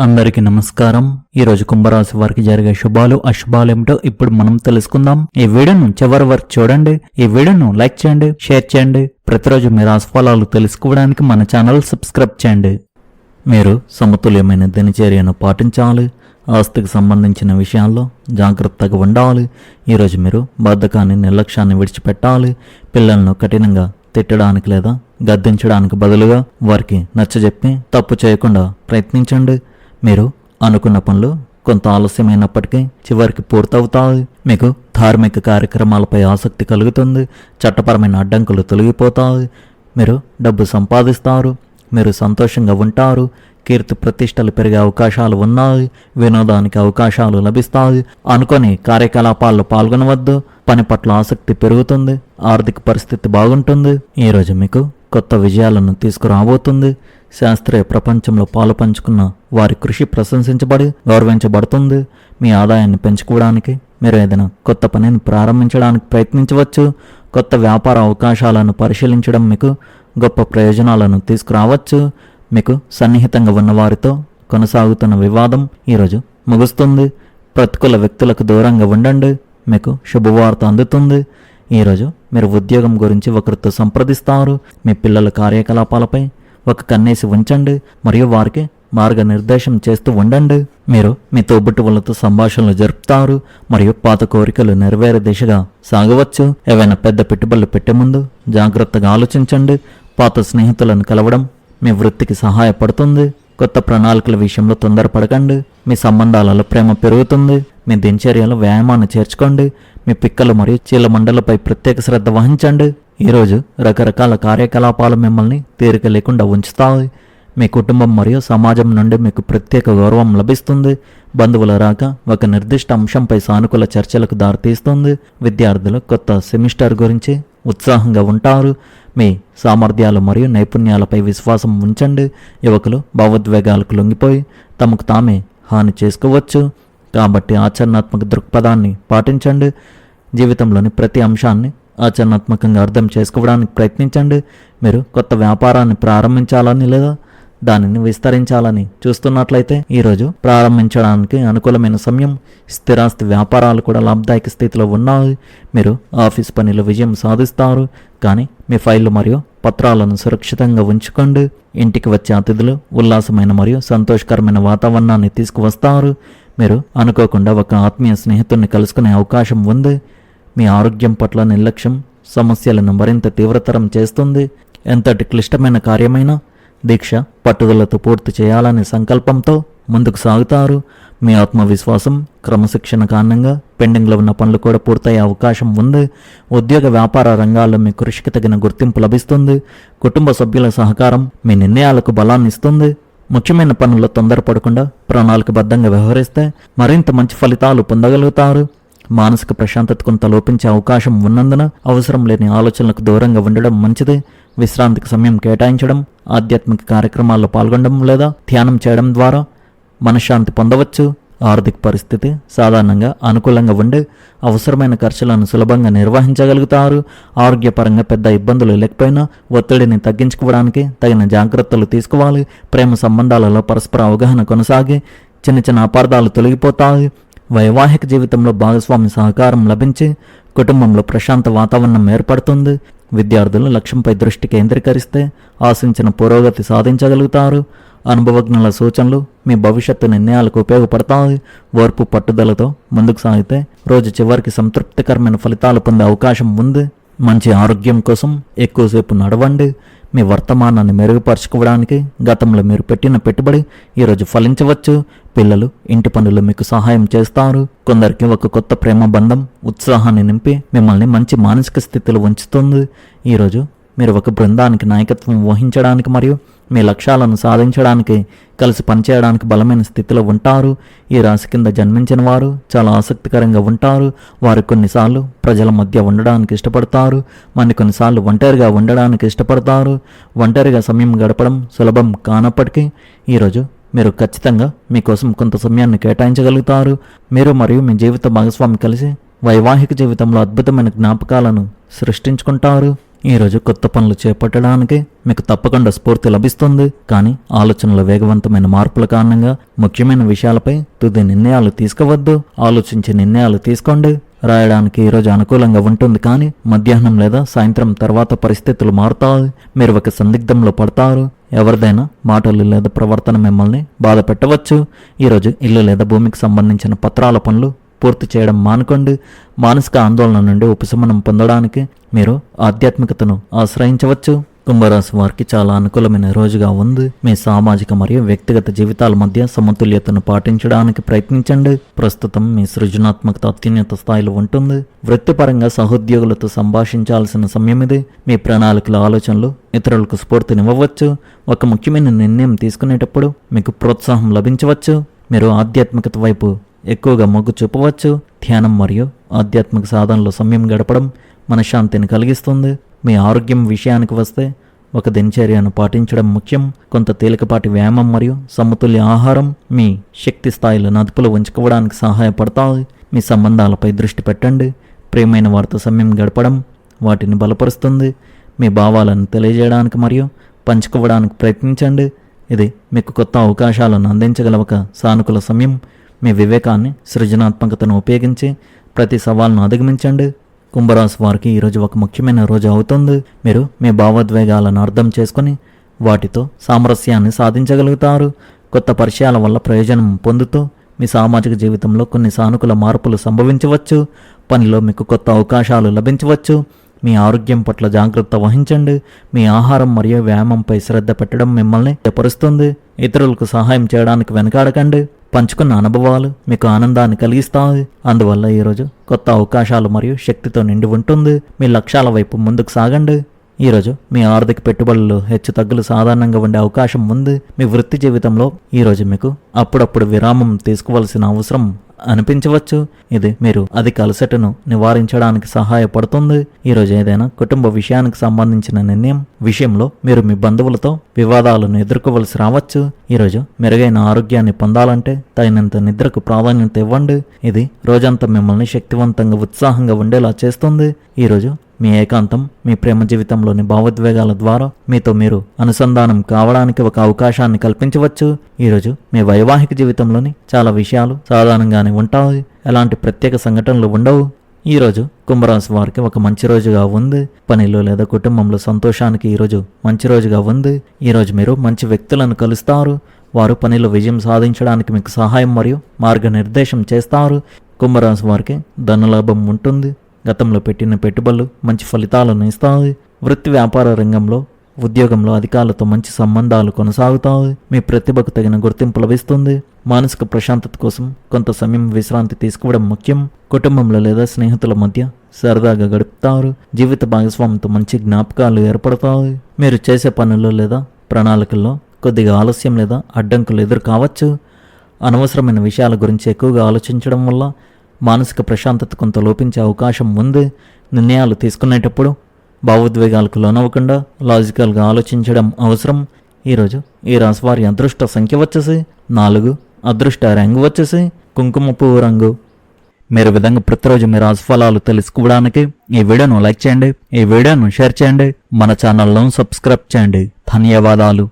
అందరికీ నమస్కారం. ఈ రోజు కుంభరాశి వారికి జరిగే శుభాలు అశుభాలు ఏమిటో ఇప్పుడు మనం తెలుసుకుందాం. ఈ వీడియోను చివరి వరకు చూడండి. ఈ వీడియోను లైక్ చేయండి, షేర్ చేయండి. ప్రతిరోజు మీ రాశి ఫలాలు తెలుసుకోవడానికి మన ఛానల్ సబ్స్క్రైబ్ చేయండి. మీరు సమతుల్యమైన దినచర్యను పాటించాలి. ఆస్తికి సంబంధించిన విషయాల్లో జాగ్రత్తగా ఉండాలి. ఈరోజు మీరు బద్ధకాన్ని నిర్లక్ష్యాన్ని విడిచిపెట్టాలి. పిల్లలను కఠినంగా తిట్టడానికి లేదా గద్దించడానికి బదులుగా వారికి నచ్చజెప్పి తప్పు చేయకుండా ప్రయత్నించండి. మీరు అనుకున్న పనులు కొంత ఆలస్యమైనప్పటికీ చివరికి పూర్తవుతాయి. మీకు ధార్మిక కార్యక్రమాలపై ఆసక్తి కలుగుతుంది. చట్టపరమైన అడ్డంకులు తొలగిపోతాయి. మీరు డబ్బు సంపాదిస్తారు. మీరు సంతోషంగా ఉంటారు. కీర్తి ప్రతిష్టలు పెరిగే అవకాశాలు ఉన్నాయి. వినోదానికి అవకాశాలు లభిస్తాయి. అనుకోని కార్యకలాపాల్లో పాల్గొనవద్దు. పని పట్ల ఆసక్తి పెరుగుతుంది. ఆర్థిక పరిస్థితి బాగుంటుంది. ఈరోజు మీకు కొత్త విజయాలను తీసుకురాబోతుంది. శాస్త్రీయ ప్రపంచంలో పాలు పంచుకున్న వారి కృషి ప్రశంసించబడి గౌరవించబడుతుంది. మీ ఆదాయాన్ని పెంచుకోవడానికి మీరు ఏదైనా కొత్త పనిని ప్రారంభించడానికి ప్రయత్నించవచ్చు. కొత్త వ్యాపార అవకాశాలను పరిశీలించడం మీకు గొప్ప ప్రయోజనాలను తీసుకురావచ్చు. మీకు సన్నిహితంగా ఉన్న వారితో కొనసాగుతున్న వివాదం ఈరోజు ముగుస్తుంది. ప్రతికూల వ్యక్తులకు దూరంగా ఉండండి. మీకు శుభవార్త అందుతుంది. ఈరోజు మీరు ఉద్యోగం గురించి ఒకరితో సంప్రదిస్తారు. మీ పిల్లల కార్యకలాపాలపై ఒక కన్నేసి ఉంచండి మరియు వారికి మార్గనిర్దేశం చేస్తూ ఉండండి. మీరు మీ తోబుట్టువులతో సంభాషణలు జరుపుతారు మరియు పాత కోరికలు నెరవేరే దిశగా సాగవచ్చు. ఏవైనా పెద్ద పెట్టుబడులు పెట్టే ముందు జాగ్రత్తగా ఆలోచించండి. పాత స్నేహితులను కలవడం మీ వృత్తికి సహాయపడుతుంది. కొత్త ప్రణాళికల విషయంలో తొందరపడకండి. మీ సంబంధాలలో ప్రేమ పెరుగుతుంది. మీ దినచర్యలో వ్యాయామాన్ని చేర్చుకోండి. మీ పిక్కలు మరియు చీలమండలపై ప్రత్యేక శ్రద్ధ వహించండి. ఈరోజు రకరకాల కార్యకలాపాలు మిమ్మల్ని తీరిక లేకుండా ఉంచుతాయి. మీ కుటుంబం మరియు సమాజం నుండి మీకు ప్రత్యేక గౌరవం లభిస్తుంది. బంధువుల రాక ఒక నిర్దిష్ట అంశంపై సానుకూల చర్చలకు దారితీస్తుంది. విద్యార్థులు కొత్త సెమిస్టర్ గురించి ఉత్సాహంగా ఉంటారు. మీ సామర్థ్యాలు మరియు నైపుణ్యాలపై విశ్వాసం ఉంచండి. యువకులు భావోద్వేగాలకు లొంగిపోయి తమకు తామే హాని చేసుకోవచ్చు. కాబట్టి ఆచరణాత్మక దృక్పథాన్ని పాటించండి. జీవితంలోని ప్రతి అంశాన్ని ఆచరణాత్మకంగా అర్థం చేసుకోవడానికి ప్రయత్నించండి. మీరు కొత్త వ్యాపారాన్ని ప్రారంభించాలని లేదా దానిని విస్తరించాలని చూస్తున్నట్లయితే ఈరోజు ప్రారంభించడానికి అనుకూలమైన సమయం. స్థిరాస్తి వ్యాపారాలు కూడా లాభదాయక స్థితిలో ఉన్నాయి. మీరు ఆఫీస్ పనిలో విజయం సాధిస్తారు. కానీ మీ ఫైళ్లు మరియు పత్రాలను సురక్షితంగా ఉంచుకోండి. ఇంటికి వచ్చే అతిథులు ఉల్లాసమైన మరియు సంతోషకరమైన వాతావరణాన్ని తీసుకువస్తారు. మీరు అనుకోకుండా ఒక ఆత్మీయ స్నేహితుడిని కలుసుకునే అవకాశం ఉంది. మీ ఆరోగ్యం పట్ల నిర్లక్ష్యం సమస్యలను మరింత తీవ్రతరం చేస్తుంది. ఎంతటి క్లిష్టమైన కార్యమైనా దీక్ష పట్టుదలతో పూర్తి చేయాలనే సంకల్పంతో ముందుకు సాగుతారు. మీ ఆత్మవిశ్వాసం క్రమశిక్షణ కారణంగా పెండింగ్లో ఉన్న పనులు కూడా పూర్తయ్యే అవకాశం ఉంది. ఉద్యోగ వ్యాపార రంగాల్లో మీ కృషికి తగిన గుర్తింపు లభిస్తుంది. కుటుంబ సభ్యుల సహకారం మీ నిర్ణయాలకు బలాన్ని ఇస్తుంది. ముఖ్యమైన పనుల్లో తొందరపడకుండా ప్రణాళికబద్ధంగా వ్యవహరిస్తే మరింత మంచి ఫలితాలు పొందగలుగుతారు. మానసిక ప్రశాంతత కొంత లోపించే అవకాశం ఉన్నందున అవసరం లేని ఆలోచనలకు దూరంగా ఉండడం మంచిది. విశ్రాంతికి సమయం కేటాయించడం, ఆధ్యాత్మిక కార్యక్రమాల్లో పాల్గొనడం లేదా ధ్యానం చేయడం ద్వారా మనశ్శాంతి పొందవచ్చు. ఆర్థిక పరిస్థితి సాధారణంగా అనుకూలంగా ఉండి అవసరమైన ఖర్చులను సులభంగా నిర్వహించగలుగుతారు. ఆరోగ్యపరంగా పెద్ద ఇబ్బందులు లేకపోయినా ఒత్తిడిని తగ్గించుకోవడానికి తగిన జాగ్రత్తలు తీసుకోవాలి. ప్రేమ సంబంధాలలో పరస్పర అవగాహన కొనసాగి చిన్న చిన్న అపార్థాలు తొలగిపోతాయి. వైవాహిక జీవితంలో భాగస్వామి సహకారం లభించి కుటుంబంలో ప్రశాంత వాతావరణం ఏర్పడుతుంది. విద్యార్థులు లక్ష్యంపై దృష్టి కేంద్రీకరిస్తే ఆశించిన పురోగతి సాధించగలుగుతారు. అనుభవజ్ఞుల సూచనలు మీ భవిష్యత్తు నిర్ణయాలకు ఉపయోగపడతాయి. ఓర్పు పట్టుదలతో ముందుకు సాగితే రోజు చివరికి సంతృప్తికరమైన ఫలితాలు పొందే అవకాశం ఉంది. మంచి ఆరోగ్యం కోసం ఎక్కువసేపు నడవండి. మీ వర్తమానాన్ని మెరుగుపరచుకోవడానికి గతంలో మీరు పెట్టిన పెట్టుబడి ఈరోజు ఫలించవచ్చు. పిల్లలు ఇంటి పనులు మీకు సహాయం చేస్తారు. కొందరికి ఒక కొత్త ప్రేమ బంధం ఉత్సాహాన్ని నింపి మిమ్మల్ని మంచి మానసిక స్థితిలో ఉంచుతుంది. ఈరోజు మీరు ఒక బృందానికి నాయకత్వం వహించడానికి మరియు మీ లక్ష్యాలను సాధించడానికి కలిసి పనిచేయడానికి బలమైన స్థితిలో ఉంటారు. ఈ రాశి కింద జన్మించిన వారు చాలా ఆసక్తికరంగా ఉంటారు. వారు కొన్నిసార్లు ప్రజల మధ్య ఉండడానికి ఇష్టపడతారు. కొన్నిసార్లు ఒంటరిగా ఉండడానికి ఇష్టపడతారు. ఒంటరిగా సమయం గడపడం సులభం కానప్పటికీ ఈరోజు మీరు ఖచ్చితంగా మీకోసం కొంత సమయాన్ని కేటాయించగలుగుతారు. మీరు మరియు మీ జీవిత భాగస్వామి కలిసి వైవాహిక జీవితంలో అద్భుతమైన జ్ఞాపకాలను సృష్టించుకుంటారు. ఈరోజు కొత్త పనులు చేపట్టడానికి మీకు తప్పకుండా స్ఫూర్తి లభిస్తుంది. కానీ ఆలోచనల వేగవంతమైన మార్పుల కారణంగా ముఖ్యమైన విషయాలపై తుది నిర్ణయాలు తీసుకోవద్దు. ఆలోచించి నిర్ణయాలు తీసుకోండి. రాయడానికి ఈరోజు అనుకూలంగా ఉంటుంది, కానీ మధ్యాహ్నం లేదా సాయంత్రం తర్వాత పరిస్థితులు మారుతాయి. మీరు ఒక సందిగ్ధంలో పడతారు. ఎవరిదైనా మాటలు లేదా ప్రవర్తన మిమ్మల్ని బాధ పెట్టవచ్చు. ఈరోజు ఇల్లు లేదా భూమికి సంబంధించిన పత్రాల పనులు పూర్తి చేయడం మానుకోండి. మానసిక ఆందోళన నుండి ఉపశమనం పొందడానికి మీరు ఆధ్యాత్మికతను ఆశ్రయించవచ్చు. కుంభరాశి వారికి చాలా అనుకూలమైన రోజుగా ఉంది. మీ సామాజిక మరియు వ్యక్తిగత జీవితాల మధ్య సమతుల్యతను పాటించడానికి ప్రయత్నించండి. ప్రస్తుతం మీ సృజనాత్మకత అత్యున్నత స్థాయిలో ఉంటుంది. వృత్తిపరంగా సహోద్యోగులతో సంభాషించాల్సిన సమయం ఇది. మీ ప్రణాళికల ఆలోచనలు ఇతరులకు స్ఫూర్తినివ్వవచ్చు. ఒక ముఖ్యమైన నిర్ణయం తీసుకునేటప్పుడు మీకు ప్రోత్సాహం లభించవచ్చు. మీరు ఆధ్యాత్మికత వైపు ఎక్కువగా మొగ్గు చూపవచ్చు. ధ్యానం మరియు ఆధ్యాత్మిక సాధనలో సమయం గడపడం మనశ్శాంతిని కలిగిస్తుంది. మీ ఆరోగ్యం విషయానికి వస్తే ఒక దినచర్యను పాటించడం ముఖ్యం. కొంత తేలికపాటి వ్యాయామం మరియు సమతుల్య ఆహారం మీ శక్తి స్థాయిలను అదుపులో ఉంచుకోవడానికి సహాయపడతాయి. మీ సంబంధాలపై దృష్టి పెట్టండి. ప్రియమైన వారితో సమయం గడపడం వాటిని బలపరుస్తుంది. మీ భావాలను తెలియజేయడానికి మరియు పంచుకోవడానికి ప్రయత్నించండి. ఇది మీకు కొత్త అవకాశాలను అందించగల ఒక సానుకూల సమయం. మీ వివేకాన్ని, సృజనాత్మకతను ఉపయోగించి ప్రతి సవాల్ను అధిగమించండి. కుంభరాశి వారికి ఈరోజు ఒక ముఖ్యమైన రోజు అవుతుంది. మీరు మీ భావోద్వేగాలను అర్థం చేసుకుని వాటితో సామరస్యాన్ని సాధించగలుగుతారు. కొత్త పరిచయాల వల్ల ప్రయోజనం పొందుతూ మీ సామాజిక జీవితంలో కొన్ని సానుకూల మార్పులు సంభవించవచ్చు. పనిలో మీకు కొత్త అవకాశాలు లభించవచ్చు. మీ ఆరోగ్యం పట్ల జాగ్రత్త వహించండి. మీ ఆహారం మరియు వ్యాయామంపై శ్రద్ధ పెట్టడం మిమ్మల్ని పరుస్తుంది. ఇతరులకు సహాయం చేయడానికి వెనకాడకండి. పంచుకున్న అనుభవాలు మీకు ఆనందాన్ని కలిగిస్తాయి. అందువల్ల ఈరోజు కొత్త అవకాశాలు మరియు శక్తితో నిండి ఉంటుంది. మీ లక్ష్యాల వైపు ముందుకు సాగండి. ఈరోజు మీ ఆర్థిక పెట్టుబడులు హెచ్చు తగ్గులు సాధారణంగా ఉండే అవకాశం ఉంది. మీ వృత్తి జీవితంలో ఈరోజు మీకు అప్పుడప్పుడు విరామం తీసుకోవాల్సిన అవసరం అనిపించవచ్చు. ఇది మీరు అధిక అలసటను నివారించడానికి సహాయపడుతుంది. ఈరోజు ఏదైనా కుటుంబ విషయానికి సంబంధించిన నిర్ణయం విషయంలో మీరు మీ బంధువులతో వివాదాలను ఎదుర్కోవలసి రావచ్చు. ఈరోజు మెరుగైన ఆరోగ్యాన్ని పొందాలంటే తగినంత నిద్రకు ప్రాధాన్యత ఇవ్వండి. ఇది రోజంతా మిమ్మల్ని శక్తివంతంగా, ఉత్సాహంగా ఉండేలా చేస్తుంది. ఈరోజు మీ ఏకాంతం మీ ప్రేమ జీవితంలోని భావోద్వేగాల ద్వారా మీతో మీరు అనుసంధానం కావడానికి ఒక అవకాశాన్ని కల్పించవచ్చు. ఈరోజు మీ వైవాహిక జీవితంలోని చాలా విషయాలు సాధారణంగానే ఉంటాయి. ఎలాంటి ప్రత్యేక సంఘటనలు ఉండవు. ఈరోజు కుంభరాశి వారికి ఒక మంచి రోజుగా ఉంది. పనిలో లేదా కుటుంబంలో సంతోషానికి ఈరోజు మంచి రోజుగా ఉంది. ఈరోజు మీరు మంచి వ్యక్తులను కలుస్తారు. వారు పనిలో విజయం సాధించడానికి మీకు సహాయం మరియు మార్గనిర్దేశం చేస్తారు. కుంభరాశి వారికి ధనలాభం ఉంటుంది. గతంలో పెట్టిన పెట్టుబడులు మంచి ఫలితాలను ఇస్తాయి. వృత్తి వ్యాపార రంగంలో, ఉద్యోగంలో అధికారులతో మంచి సంబంధాలు కొనసాగుతాయి. మీ ప్రతిభకు తగిన గుర్తింపు లభిస్తుంది. మానసిక ప్రశాంతత కోసం కొంత సమయం విశ్రాంతి తీసుకోవడం ముఖ్యం. కుటుంబంలో లేదా స్నేహితుల మధ్య సరదాగా గడుపుతారు. జీవిత భాగస్వామితో మంచి జ్ఞాపకాలు ఏర్పడతాయి. మీరు చేసే పనుల్లో లేదా ప్రణాళికల్లో కొద్దిగా ఆలస్యం లేదా అడ్డంకులు ఎదురు కావచ్చు. అనవసరమైన విషయాల గురించి ఎక్కువగా ఆలోచించడం వల్ల మానసిక ప్రశాంతత కొంత లోపించే అవకాశం ఉంది. నిర్ణయాలు తీసుకునేటప్పుడు భావోద్వేగాలకు లోనవ్వకుండా లాజికల్గా ఆలోచించడం అవసరం. ఈరోజు ఈ రాశి వారి అదృష్ట సంఖ్య వచ్చేసి 4. అదృష్ట రంగు వచ్చేసి కుంకుమ పువ్వు రంగు. మీరు విధంగా ప్రతిరోజు మీ రాశి ఫలాలు తెలుసుకోవడానికి ఈ వీడియోను లైక్ చేయండి, ఈ వీడియోను షేర్ చేయండి, మన ఛానల్ను సబ్స్క్రైబ్ చేయండి. ధన్యవాదాలు.